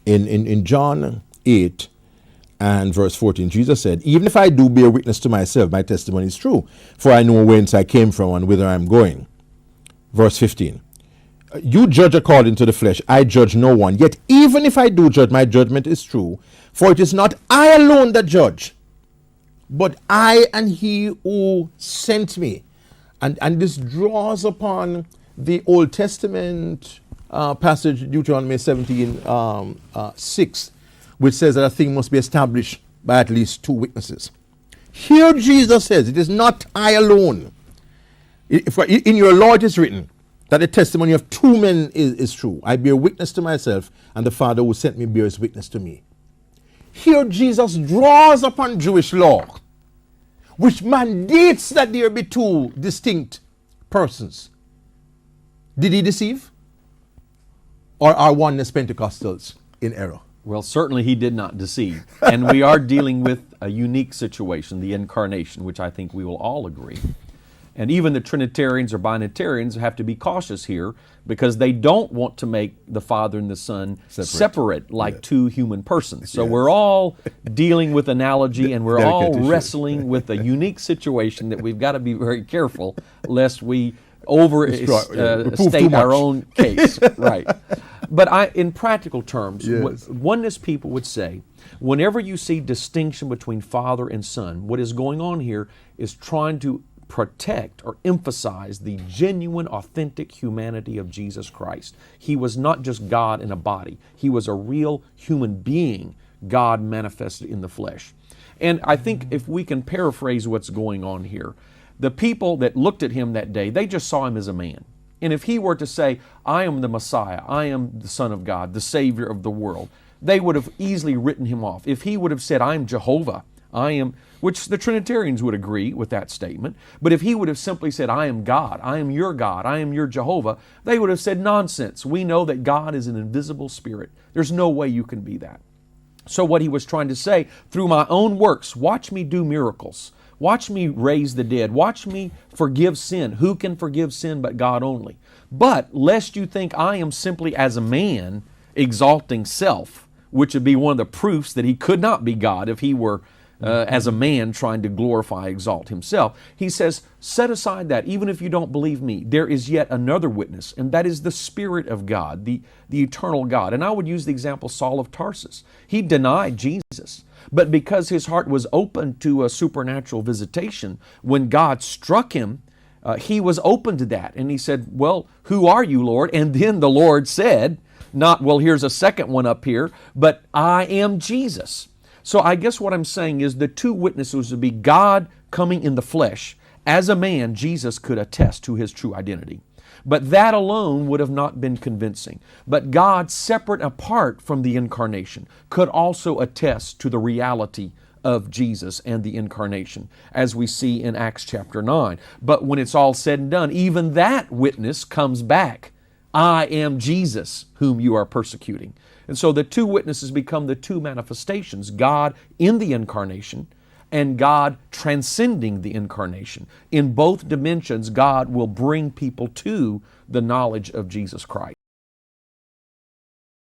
In John 8 and verse 14, Jesus said, even if I do bear witness to myself, my testimony is true, for I know whence I came from and whither I am going. Verse 15, you judge according to the flesh, I judge no one. Yet even if I do judge, my judgment is true, for it is not I alone that judge, but I and he who sent me. And this draws upon the Old Testament passage, Deuteronomy 17:6, which says that a thing must be established by at least two witnesses. Here Jesus says, it is not I alone. In your law it is written that the testimony of two men is true. I bear witness to myself, and the Father who sent me bears witness to me. Here Jesus draws upon Jewish law, which mandates that there be two distinct persons. Did he deceive? Or are oneness Pentecostals in error? Well, certainly he did not deceive. And we are dealing with a unique situation, the incarnation, which I think we will all agree. And even the Trinitarians or Binitarians have to be cautious here because they don't want to make the Father and the Son separate like two human persons. So we're all dealing with analogy and we're all wrestling with a unique situation that we've got to be very careful lest we overstate our own case. Right. But in practical terms, oneness people would say, whenever you see distinction between Father and Son, what is going on here is trying to protect or emphasize the genuine, authentic humanity of Jesus Christ. He was not just God in a body. He was a real human being, God manifested in the flesh. And I think if we can paraphrase what's going on here, the people that looked at him that day, they just saw him as a man. And if he were to say, I am the Messiah, I am the Son of God, the Savior of the world, they would have easily written him off. If he would have said, I am Jehovah, I am, which the Trinitarians would agree with that statement, but if he would have simply said, I am God, I am your Jehovah, they would have said, nonsense. We know that God is an invisible spirit. There's no way you can be that. So what he was trying to say, through my own works, watch me do miracles. Watch me raise the dead. Watch me forgive sin. Who can forgive sin but God only? But lest you think I am simply as a man exalting self, which would be one of the proofs that he could not be God if he were as a man trying to glorify, exalt himself. He says, set aside that, even if you don't believe me, there is yet another witness, and that is the Spirit of God, the eternal God. And I would use the example Saul of Tarsus. He denied Jesus, but because his heart was open to a supernatural visitation, when God struck him, he was open to that. And he said, well, who are you, Lord? And then the Lord said, not, well, here's a second one up here, but I am Jesus. So I guess what I'm saying is the two witnesses would be God coming in the flesh. As a man, Jesus could attest to his true identity. But that alone would have not been convincing. But God, separate apart from the incarnation, could also attest to the reality of Jesus and the incarnation, as we see in Acts chapter 9. But when it's all said and done, even that witness comes back. I am Jesus whom you are persecuting. And so the two witnesses become the two manifestations, God in the incarnation and God transcending the incarnation. In both dimensions, God will bring people to the knowledge of Jesus Christ.